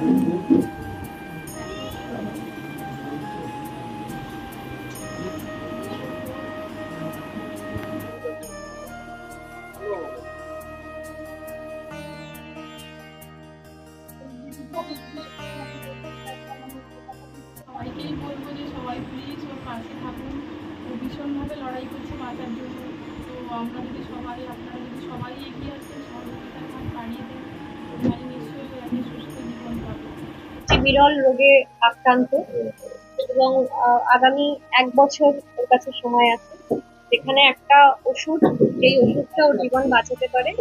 সবাইকেই বলবো যে সবাই প্লিজ ওর পাশে থাকুন। ও ভীষণভাবে লড়াই করছে বাঁচার জন্য। তো আমরা যদি সবাই, আপনারা যদি সবাই এগিয়ে আসেন, সহযোগিতার হাত বাড়িয়ে দেন, তাহলে নিশ্চয়ই ও একটা সুস্থ জীবন পাবে। একটি বিরল রোগে আক্রান্ত এবং আগামী 1 বছর ওর কাছে সময় আছে, যেখানে একটা ওষুধ, যেই ওষুধটা ওর জীবন বাঁচাতে পারে,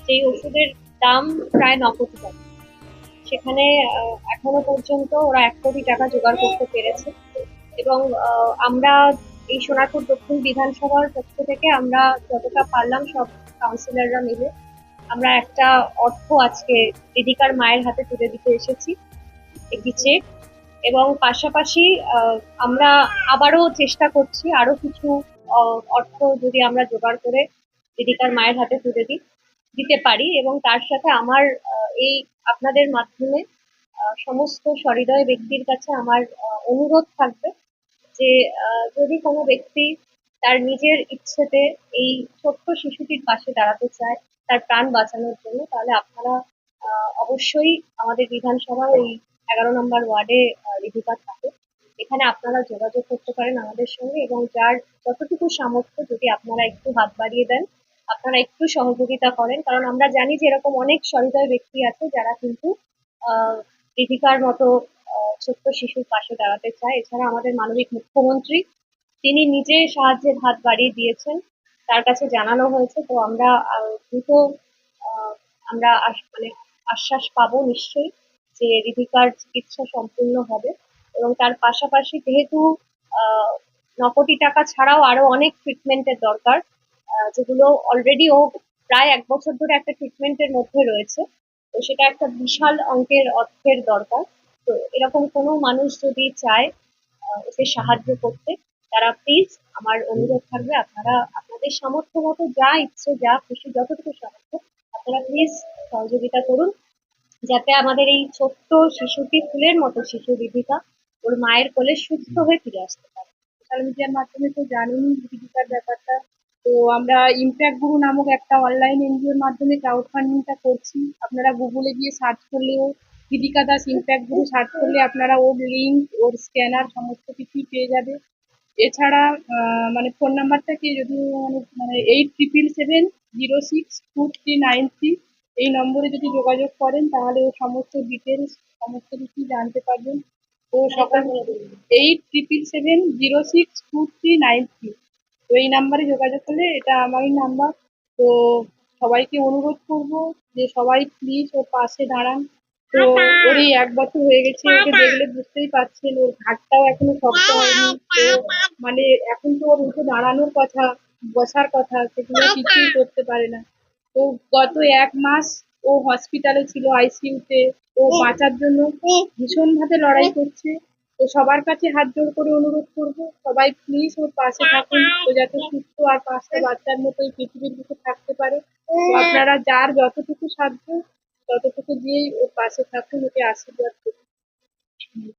সেই ওষুধের দাম প্রায় 9 কোটি টাকা। সেখানে এখনো পর্যন্ত ওরা 1 কোটি টাকা জোগাড় করতে পেরেছে। এবং আমরা এই সোনারপুর দক্ষিণ বিধানসভার পক্ষ থেকে আমরা যতটা পারলাম সব কাউন্সিলররা মিলে আমরা একটা অর্থ আজকে দিদিকার মায়ের হাতে তুলে দিতে এসেছি, একটি চেক। এবং পাশাপাশি আমরা আবারও চেষ্টা করছি আরো কিছু অর্থ যদি আমরা জোগাড় করে দিদিকার মায়ের হাতে তুলে দিতে পারি। এবং তার সাথে আমার এই আপনাদের মাধ্যমে সমস্ত সহৃদয় ব্যক্তির কাছে আমার অনুরোধ থাকবে যে যদি কোনো ব্যক্তি তার নিজের ইচ্ছেতে এই ছোট্ট শিশুটির পাশে দাঁড়াতে চায় তার প্রাণ বাঁচানোর জন্য, তাহলে আপনারা অবশ্যই আমাদের বিধানসভার এই 11 নম্বর ওয়ার্ডে রিধিকা থাকে, এখানে আপনারা যোগাযোগ করতে পারেন আমাদের সঙ্গে। এবং যার যতটুকু সামর্থ্য যদি আপনারা একটু হাত বাড়িয়ে দেন, আপনারা একটু সহযোগিতা করেন, কারণ আমরা জানি যে এরকম অনেক সহৃদয় ব্যক্তি আছে যারা কিন্তু আহ রিধিকার মতো ছোট্ট শিশুর পাশে দাঁড়াতে চায়। এছাড়া আমাদের মাননীয় মুখ্যমন্ত্রী, তিনি নিজে সাহায্যের হাত বাড়িয়ে দিয়েছেন, তার কাছে জানানো হয়েছে। তো আমরা দ্রুত আহ, আমরা মানে আশ্বাস পাবো নিশ্চয়ই যে রিধিকার চিকিৎসা সম্পূর্ণ হবে। এবং তার পাশাপাশি যেহেতু 9 কোটি টাকা ছাড়াও আরো অনেক ট্রিটমেন্টের দরকার, যেগুলো অলরেডি ও প্রায় 1 বছর ধরে একটা ট্রিটমেন্টের মধ্যে রয়েছে, তো সেটা একটা বিশাল অঙ্কের অর্থের দরকার। তো এরকম কোনো মানুষ যদি চায় ওকে সাহায্য করতে, তারা প্লিজ, আমার অনুরোধ থাকবে আপনারা আপনাদের সামর্থ্য মতো যা ইচ্ছে যা খুশি যতটুকু সামর্থ্য আপনারা প্লিজ সহযোগিতা করুন, যাতে আমাদের এই ছোট্ট শিশুটি, ফুলের মতো শিশু রিধিকা ওর মায়ের কোলে সুস্থ হয়ে ফিরে আসতে পারে। সোশ্যাল মিডিয়ার মাধ্যমে তো জানেনই জীবিকার ব্যাপারটা। তো আমরা ইম্প্যাক্ট গুরু নামক একটা অনলাইন এনজিওর মাধ্যমে ক্রাউড ফান্ডিংটা করছি। আপনারা গুগলে গিয়ে সার্চ করলেও দীপিকা দাস ইম্প্যাক্ট গুরু সার্চ করলে আপনারা ওর লিঙ্ক, ওর স্ক্যানার সমস্ত কিছুই পেয়ে যাবে। এছাড়া মানে ফোন নাম্বারটাকে যদি মানে 8777 062393, এই নম্বরে যদি যোগাযোগ করেন তাহলে ও সমস্ত ডিটেলস সমস্ত কিছু জানতে পারবেন। ও সকাল 8777 062393, তো এই নাম্বারে যোগাযোগ করলে, এটা আমারই নাম্বার। তো সবাইকে অনুরোধ করব যে সবাই প্লিজ ওর পাশে দাঁড়ান। তো ওর এই 1 বছর হয়ে গেছে, ওকে দেখলে বুঝতেই পারছেন ওর ঘাটটাও এখনো শক্ত হয়নি। তো মানে এখন তো ওর উঠে দাঁড়ানোর কথা, বসার কথা, সেগুলো কিছুই করতে পারে না। তো গত 1 মাস ও হসপিটালে ছিল, আইসিইউতে। ও বাঁচার জন্য ভীষণভাবে লড়াই করছে। তো সবার কাছে হাত জোড় করে অনুরোধ করবো, সবাই প্লিজ ওর পাশে থাকুন, ও যাতে সুস্থ আর 5টা বাচ্চার মতো এই পৃথিবীর বুকে থাকতে পারে। তো আপনারা যার যতটুকু সাধ্য ততটুকু দিয়েই ওর পাশে থাকুন, ওকে আশীর্বাদ করুন।